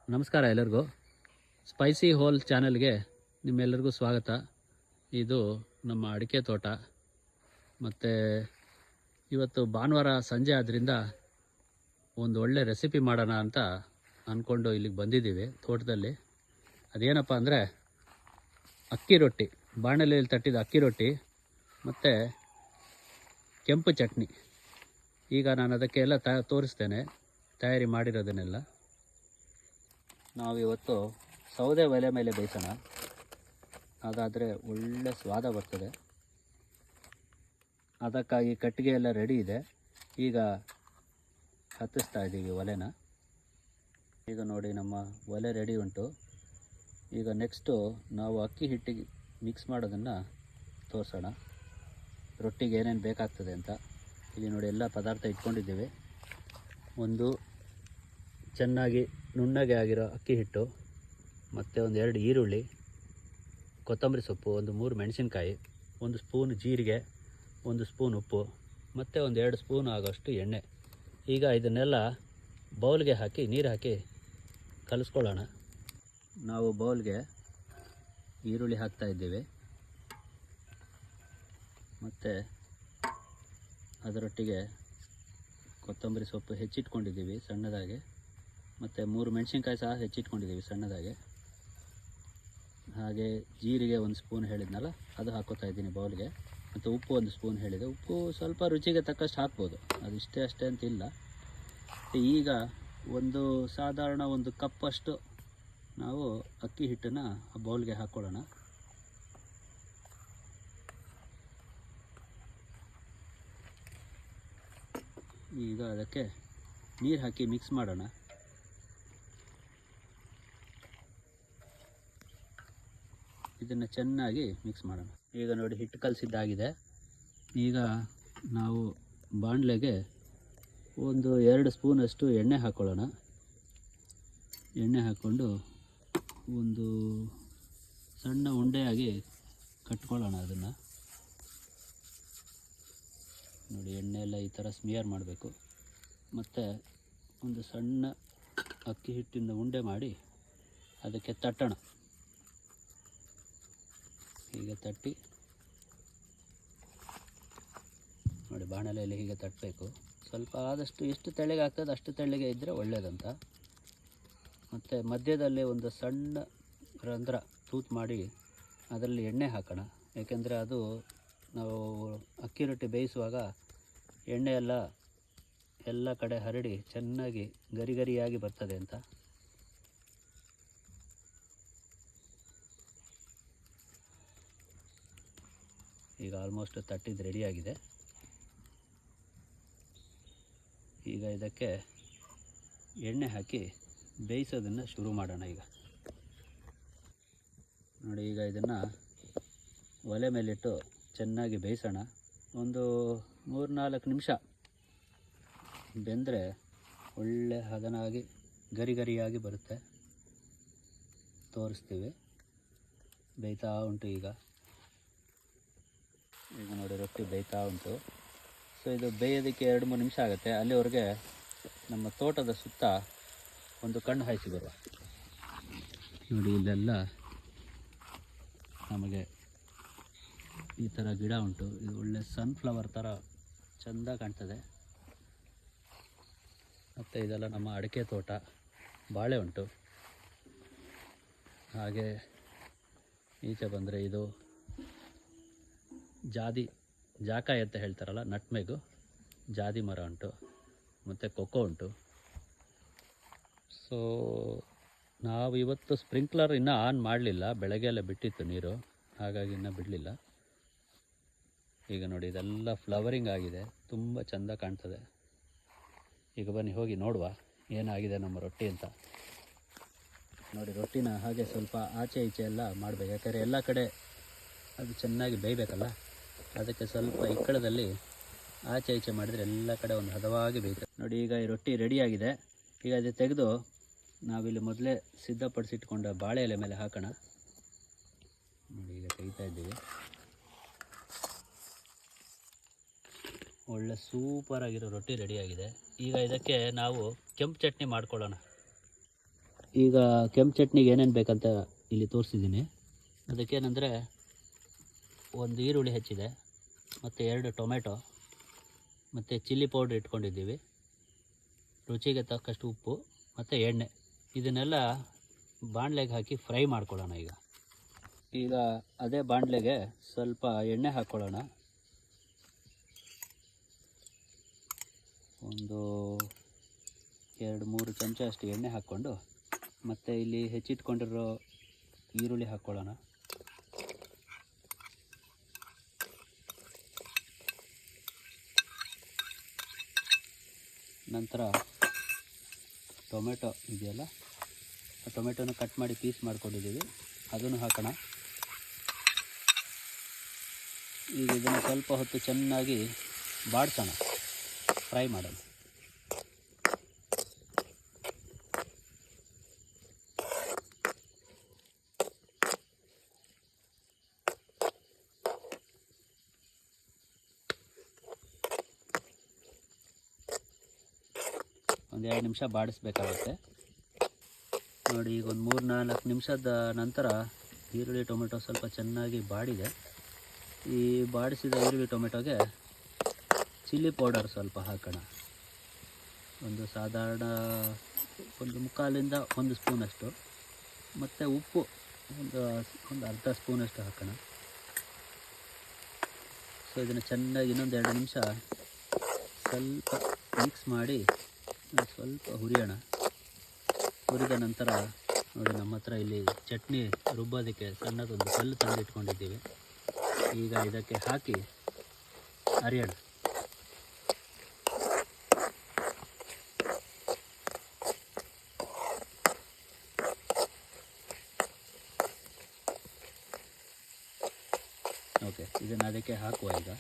ನಮಸ್ಕಾರ ಎಲ್ಲರಿಗೂ. Spicy hole ಚಾನಲ್ಗೆ ನಿಮ್ಮೆಲ್ಲರಿಗೂ ಸ್ವಾಗತ. ಇದು ನಮ್ಮ ಅಡಿಕೆ ತೋಟ. ಮತ್ತು ಇವತ್ತು ಭಾನುವಾರ ಸಂಜೆ ಆದ್ದರಿಂದ ಒಂದು ಒಳ್ಳೆ ರೆಸಿಪಿ ಮಾಡೋಣ ಅಂತ ಅಂದ್ಕೊಂಡು ಇಲ್ಲಿಗೆ ಬಂದಿದ್ದೀವಿ ತೋಟದಲ್ಲಿ. ಅದೇನಪ್ಪ ಅಂದರೆ ಅಕ್ಕಿ ರೊಟ್ಟಿ, ಬಾಣಲೆಯಲ್ಲಿ ತಟ್ಟಿದ ಅಕ್ಕಿ ರೊಟ್ಟಿ ಮತ್ತು ಕೆಂಪು ಚಟ್ನಿ. ಈಗ ನಾನು ಅದಕ್ಕೆಲ್ಲ ತೋರಿಸ್ತೇನೆ ತಯಾರಿ ಮಾಡಿರೋದನ್ನೆಲ್ಲ. ನಾವಿವತ್ತು ಸೌದೆ ಒಲೆ ಮೇಲೆ ಬೇಯಿಸೋಣ, ಹಾಗಾದರೆ ಒಳ್ಳೆ ಸ್ವಾದ ಬರ್ತದೆ. ಅದಕ್ಕಾಗಿ ಕಟ್ಟಿಗೆ ಎಲ್ಲ ರೆಡಿ ಇದೆ. ಈಗ ಹತ್ತಿಸ್ತಾ ಇದ್ದೀವಿ ಒಲೆನ. ಈಗ ನೋಡಿ ನಮ್ಮ ಒಲೆ ರೆಡಿ ಉಂಟು. ಈಗ ನೆಕ್ಸ್ಟು ನಾವು ಅಕ್ಕಿ ಹಿಟ್ಟಿಗೆ ಮಿಕ್ಸ್ ಮಾಡೋದನ್ನು ತೋರಿಸೋಣ, ರೊಟ್ಟಿಗೆ ಏನೇನು ಬೇಕಾಗ್ತದೆ ಅಂತ. ಇಲ್ಲಿ ನೋಡಿ ಎಲ್ಲ ಪದಾರ್ಥ ಇಟ್ಕೊಂಡಿದ್ದೀವಿ. ಒಂದು ಚೆನ್ನಾಗಿ ನುಣ್ಣಗೆ ಆಗಿರೋ ಅಕ್ಕಿ ಹಿಟ್ಟು, ಮತ್ತು ಒಂದು 2 ಈರುಳ್ಳಿ, ಕೊತ್ತಂಬರಿ ಸೊಪ್ಪು, ಒಂದು 3 ಮೆಣಸಿನ್ಕಾಯಿ, 1 ಸ್ಪೂನ್ ಜೀರಿಗೆ, 1 ಸ್ಪೂನ್ ಉಪ್ಪು, ಮತ್ತು ಒಂದು 2 ಸ್ಪೂನ್ ಆಗೋಷ್ಟು ಎಣ್ಣೆ. ಈಗ ಇದನ್ನೆಲ್ಲ ಬೌಲ್ಗೆ ಹಾಕಿ ನೀರು ಹಾಕಿ ಕಲಿಸ್ಕೊಳ್ಳೋಣ. ನಾವು ಬೌಲ್ಗೆ ಈರುಳ್ಳಿ ಹಾಕ್ತಾ ಇದ್ದೀವಿ, ಮತ್ತು ಅದರೊಟ್ಟಿಗೆ ಕೊತ್ತಂಬರಿ ಸೊಪ್ಪು ಹೆಚ್ಚಿಟ್ಕೊಂಡಿದ್ದೀವಿ ಸಣ್ಣದಾಗೆ, ಮತ್ತು 3 ಮೆಣಸಿನ್ಕಾಯಿ ಸಹ ಹೆಚ್ಚಿಟ್ಕೊಂಡಿದ್ದೀವಿ ಸಣ್ಣದಾಗೆ. ಹಾಗೆ ಜೀರಿಗೆ 1 ಸ್ಪೂನ್ ಹೇಳಿದ್ನಲ್ಲ, ಅದು ಹಾಕೋತಾ ಇದ್ದೀನಿ ಬೌಲ್ಗೆ. ಮತ್ತು ಉಪ್ಪು 1 ಸ್ಪೂನ್ ಹೇಳಿದೆ. ಉಪ್ಪು ಸ್ವಲ್ಪ ರುಚಿಗೆ ತಕ್ಕಷ್ಟು ಹಾಕ್ಬೋದು, ಅದು ಇಷ್ಟೇ ಅಷ್ಟೇ ಅಂತಿಲ್ಲ. ಈಗ ಒಂದು ಸಾಧಾರಣ 1 ಕಪ್ಪಷ್ಟು ನಾವು ಅಕ್ಕಿ ಹಿಟ್ಟನ್ನು ಆ ಬೌಲ್ಗೆ ಹಾಕ್ಕೊಳ್ಳೋಣ. ಈಗ ಅದಕ್ಕೆ ನೀರು ಹಾಕಿ ಮಿಕ್ಸ್ ಮಾಡೋಣ. ಇದನ್ನು ಚೆನ್ನಾಗಿ ಮಿಕ್ಸ್ ಮಾಡೋಣ. ಈಗ ನೋಡಿ ಹಿಟ್ಟು ಕಲಸಿದ್ದಾಗಿದೆ. ಈಗ ನಾವು ಬಾಣಲೆಗೆ ಒಂದು 2 ಸ್ಪೂನಷ್ಟು ಎಣ್ಣೆ ಹಾಕ್ಕೊಳ್ಳೋಣ. ಎಣ್ಣೆ ಹಾಕ್ಕೊಂಡು ಒಂದು ಸಣ್ಣ ಉಂಡೆಯಾಗಿ ಕಟ್ಕೊಳ್ಳೋಣ. ಅದನ್ನು ನೋಡಿ, ಎಣ್ಣೆ ಎಲ್ಲ ಈ ಥರ ಸ್ಮಿಯರ್ ಮಾಡಬೇಕು. ಮತ್ತು ಒಂದು ಸಣ್ಣ ಅಕ್ಕಿ ಹಿಟ್ಟಿಂದ ಉಂಡೆ ಮಾಡಿ ಅದಕ್ಕೆ ತಟ್ಟೋಣ. ಹೀಗೆ ತಟ್ಟಿ ನೋಡಿ, ಬಾಣಲೆಯಲ್ಲಿ ಹೀಗೆ ತಟ್ಟಬೇಕು. ಸ್ವಲ್ಪ ಆದಷ್ಟು ಎಷ್ಟು ತೆಳ್ಳಗೆ ಆಗ್ತದೆ ಅಷ್ಟು ತೆಳ್ಳಗೆ ಇದ್ದರೆ ಒಳ್ಳೆಯದಂತ. ಮತ್ತು ಮಧ್ಯದಲ್ಲಿ ಒಂದು ಸಣ್ಣ ರಂಧ್ರ ತೂತು ಮಾಡಿ ಅದರಲ್ಲಿ ಎಣ್ಣೆ ಹಾಕೋಣ. ಏಕೆಂದರೆ ಅದು ನಾವು ಅಕ್ಕಿ ರೊಟ್ಟಿ ಬೇಯಿಸುವಾಗ ಎಣ್ಣೆ ಎಲ್ಲ ಕಡೆ ಹರಡಿ ಚೆನ್ನಾಗಿ ಗರಿ ಗರಿಯಾಗಿ ಬರ್ತದೆ ಅಂತ. ಈಗ ಆಲ್ಮೋಸ್ಟ್ ತಟ್ಟಿದ್ದು ರೆಡಿಯಾಗಿದೆ. ಈಗ ಇದಕ್ಕೆ ಎಣ್ಣೆ ಹಾಕಿ ಬೇಯಿಸೋದನ್ನು ಶುರು ಮಾಡೋಣ. ಈಗ ನೋಡಿ, ಈಗ ಇದನ್ನು ಒಲೆ ಮೇಲಿಟ್ಟು ಚೆನ್ನಾಗಿ ಬೇಯಿಸೋಣ. ಒಂದು 3-4 ನಿಮಿಷ ಬೆಂದರೆ ಒಳ್ಳೆ ಹದನಾಗಿ ಗರಿ ಗರಿಯಾಗಿ ಬರುತ್ತೆ. ತೋರಿಸ್ತೀವಿ. ಬೇಯ್ತಾ ಉಂಟು. ಈಗ ನೋಡಿ, ರೊಟ್ಟಿ ಬೇಯ್ತಾ ಉಂಟು. ಸೊ ಇದು ಬೇಯೋದಕ್ಕೆ 2-3 ನಿಮಿಷ ಆಗುತ್ತೆ. ಅಲ್ಲಿವರೆಗೆ ನಮ್ಮ ತೋಟದ ಸುತ್ತ ಒಂದು ಕಣ್ಣು ಹಾಯಿಸಿ ಬರುವ. ನೋಡಿ, ಇಲ್ಲೆಲ್ಲ ನಮಗೆ ಈ ಥರ ಗಿಡ ಉಂಟು. ಇದು ಒಳ್ಳೆ ಸನ್ಫ್ಲವರ್ ಥರ ಚೆಂದ ಕಾಣ್ತದೆ. ಮತ್ತು ಇದೆಲ್ಲ ನಮ್ಮ ಅಡಿಕೆ ತೋಟ, ಬಾಳೆ ಉಂಟು. ಹಾಗೆ ಈಚೆ ಬಂದರೆ ಇದು ಜಾಕಾಯಿ ಅಂತ ಹೇಳ್ತಾರಲ್ಲ, ನಟ್ಮೆಗು, ಜಾದಿ ಮರ ಉಂಟು. ಮತ್ತು ಕೊಕ್ಕೋ ಉಂಟು. ಸೊ ನಾವು ಇವತ್ತು ಸ್ಪ್ರಿಂಕ್ಲರ್ ಇನ್ನೂ ಆನ್ ಮಾಡಲಿಲ್ಲ. ಬೆಳಗ್ಗೆ ಎಲ್ಲ ಬಿಟ್ಟಿತ್ತು ನೀರು, ಹಾಗಾಗಿ ಇನ್ನೂ ಬಿಡಲಿಲ್ಲ. ಈಗ ನೋಡಿ, ಇದೆಲ್ಲ ಫ್ಲವರಿಂಗ್ ಆಗಿದೆ, ತುಂಬ ಚೆಂದ ಕಾಣ್ತದೆ. ಈಗ ಬನ್ನಿ ಹೋಗಿ ನೋಡುವ ಏನಾಗಿದೆ ನಮ್ಮ ರೊಟ್ಟಿ ಅಂತ. ನೋಡಿ, ರೊಟ್ಟಿನ ಹಾಗೆ ಸ್ವಲ್ಪ ಆಚೆ ಈಚೆ ಎಲ್ಲ ಮಾಡಬೇಕು. ಯಾಕಂದರೆ ಎಲ್ಲ ಕಡೆ ಅದು ಚೆನ್ನಾಗಿ ಬೇಯಬೇಕಲ್ಲ, ಅದಕ್ಕೆ ಸ್ವಲ್ಪ ಇಕ್ಕಳದಲ್ಲಿ ಆಚೆ ಈಚೆ ಮಾಡಿದರೆ ಎಲ್ಲ ಕಡೆ ಒಂದು ಹದವಾಗಿ ಬೇಯ್ತದೆ. ನೋಡಿ, ಈಗ ಈ ರೊಟ್ಟಿ ರೆಡಿಯಾಗಿದೆ. ಈಗ ಅದು ತೆಗೆದು ನಾವಿಲ್ಲಿ ಮೊದಲೇ ಸಿದ್ಧಪಡಿಸಿಟ್ಕೊಂಡ ಬಾಳೆ ಎಲೆ ಮೇಲೆ ಹಾಕೋಣ. ನೋಡಿ, ಈಗ ತೆಗಿತಾ ಇದ್ದೀವಿ. ಒಳ್ಳೆ ಸೂಪರಾಗಿರೋ ರೊಟ್ಟಿ ರೆಡಿಯಾಗಿದೆ. ಈಗ ಇದಕ್ಕೆ ನಾವು ಕೆಂಪು ಚಟ್ನಿ ಮಾಡ್ಕೊಳ್ಳೋಣ. ಈಗ ಕೆಂಪು ಚಟ್ನಿಗೆ ಏನೇನು ಬೇಕಂತ ಇಲ್ಲಿ ತೋರಿಸಿದ್ದೀನಿ. ಅದಕ್ಕೇನೆಂದರೆ ಒಂದು ಈರುಳ್ಳಿ ಹೆಚ್ಚಿದೆ, ಮತ್ತು 2 ಟೊಮೆಟೊ, ಮತ್ತು ಚಿಲ್ಲಿ ಪೌಡ್ರ್ ಇಟ್ಕೊಂಡಿದ್ದೀವಿ, ರುಚಿಗೆ ತಕ್ಕಷ್ಟು ಉಪ್ಪು ಮತ್ತು ಎಣ್ಣೆ. ಇದನ್ನೆಲ್ಲ ಬಾಣಲೆಗೆ ಹಾಕಿ ಫ್ರೈ ಮಾಡ್ಕೊಳ್ಳೋಣ. ಈಗ ಅದೇ ಬಾಣಲೆಗೆ ಸ್ವಲ್ಪ ಎಣ್ಣೆ ಹಾಕ್ಕೊಳ್ಳೋಣ. ಒಂದು 2-3 ಚಮಚ ಅಷ್ಟು ಎಣ್ಣೆ ಹಾಕ್ಕೊಂಡು, ಮತ್ತು ಇಲ್ಲಿ ಹೆಚ್ಚಿಟ್ಕೊಂಡಿರೋ ಈರುಳ್ಳಿ ಹಾಕ್ಕೊಳ್ಳೋಣ. ನಂತರ ಟೊಮೆಟೊ ಇದೆಯಲ್ಲ, ಆ ಟೊಮೆಟೊನ ಕಟ್ ಮಾಡಿ ಪೀಸ್ ಮಾಡ್ಕೊಂಡಿದ್ದೀವಿ, ಅದನ್ನು ಹಾಕೋಣ. ಈಗ ಇದನ್ನು ಸ್ವಲ್ಪ ಹೊತ್ತು ಚೆನ್ನಾಗಿ ಬಾಡಿಸೋಣ, ಫ್ರೈ ಮಾಡೋಣ. ಒಂದು 2 ನಿಮಿಷ ಬಾಡಿಸ್ಬೇಕಾಗುತ್ತೆ ನೋಡಿ. ಈಗ ಒಂದು 3-4 ನಿಮಿಷದ ನಂತರ ಈರುಳ್ಳಿ ಟೊಮೆಟೊ ಸ್ವಲ್ಪ ಚೆನ್ನಾಗಿ ಬಾಡಿದೆ. ಈ ಬಾಡಿಸಿದ ಈರುಳ್ಳಿ ಟೊಮೆಟೊಗೆ ಚಿಲ್ಲಿ ಪೌಡರ್ ಸ್ವಲ್ಪ ಹಾಕೋಣ. ಒಂದು ಸಾಧಾರಣ 1/4-1 ಸ್ಪೂನಷ್ಟು, ಮತ್ತು ಉಪ್ಪು ಒಂದು ಅರ್ಧ ಸ್ಪೂನಷ್ಟು ಹಾಕೋಣ. ಸೊ ಇದನ್ನು ಚೆನ್ನಾಗಿ ಇನ್ನೊಂದು 2 ನಿಮಿಷ ಸ್ವಲ್ಪ ಮಿಕ್ಸ್ ಮಾಡಿ ಸ್ವಲ್ಪ ಹುರಿಯೋಣ. ಹುರಿದ ನಂತರ ನೋಡಿ, ನಮ್ಮ ಹತ್ರ ಇಲ್ಲಿ ಚಟ್ನಿ ರುಬ್ಬೋದಕ್ಕೆ ಸಣ್ಣದೊಂದು ಕಲ್ಲು ತಂದಿಟ್ಕೊಂಡಿದ್ದೀವಿ. ಈಗ ಇದಕ್ಕೆ ಹಾಕಿ ಅರಿಯೋಣ. ಓಕೆ, ಇದನ್ನು ಅದಕ್ಕೆ ಹಾಕುವ. ಈಗ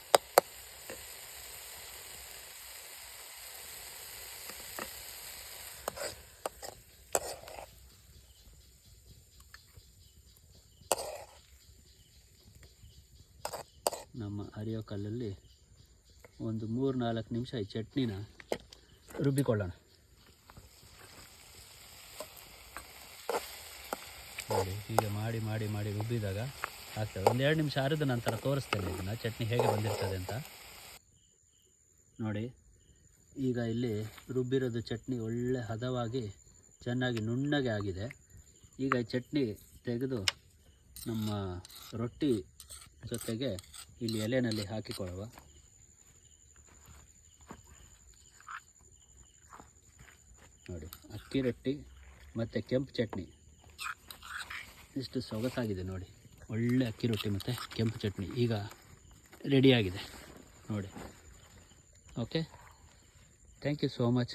ನಮ್ಮ ಅರಿಯೋ ಕಲ್ಲಲ್ಲಿ ಒಂದು 3-4 ನಿಮಿಷ ಈ ಚಟ್ನಿನ ರುಬ್ಬಿಕೊಳ್ಳೋಣ. ನೋಡಿ, ಹೀಗೆ ಮಾಡಿ ಮಾಡಿ ಮಾಡಿ ರುಬ್ಬಿದಾಗ ಆಗ್ತದೆ. ಒಂದು 2 ನಿಮಿಷ ಆರಿದ ನಂತರ ತೋರಿಸ್ತೇನೆ ಇದನ್ನು ಚಟ್ನಿ ಹೇಗೆ ಬಂದಿರ್ತದೆ ಅಂತ. ನೋಡಿ, ಈಗ ಇಲ್ಲಿ ರುಬ್ಬಿರೋದು ಚಟ್ನಿ ಒಳ್ಳೆ ಹದವಾಗಿ ಚೆನ್ನಾಗಿ ನುಣ್ಣಗೆ ಆಗಿದೆ. ಈಗ ಈ ಚಟ್ನಿ ತೆಗೆದು ನಮ್ಮ ರೊಟ್ಟಿ ಜೊತೆಗೆ ಇಲ್ಲಿ ಎಲೆಯಲ್ಲಿ ಹಾಕಿಕೊಳ್ಳುವ. ನೋಡಿ, ಅಕ್ಕಿ ರೊಟ್ಟಿ ಮತ್ತು ಕೆಂಪು ಚಟ್ನಿ ಇಷ್ಟು ಸೊಗಸಾಗಿದೆ ನೋಡಿ. ಒಳ್ಳೆ ಅಕ್ಕಿ ರೊಟ್ಟಿ ಮತ್ತು ಕೆಂಪು ಚಟ್ನಿ ಈಗ ರೆಡಿಯಾಗಿದೆ ನೋಡಿ. Okay, thank you so much.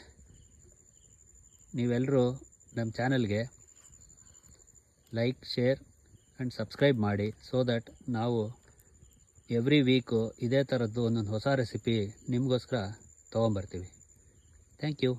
ನೀವೆಲ್ಲರೂ ನಮ್ಮ ಚಾನಲ್ಗೆ ಲೈಕ್, ಶೇರ್ ಆ್ಯಂಡ್ ಸಬ್ಸ್ಕ್ರೈಬ್ ಮಾಡಿ, ಸೋ ದ್ಯಾಟ್ ನಾವು ಎವ್ರಿ ವೀಕು ಇದೇ ಥರದ್ದು ಒಂದೊಂದು ಹೊಸ ರೆಸಿಪಿ ನಿಮಗೋಸ್ಕರ ತೊಗೊಂಬರ್ತೀವಿ. Thank you.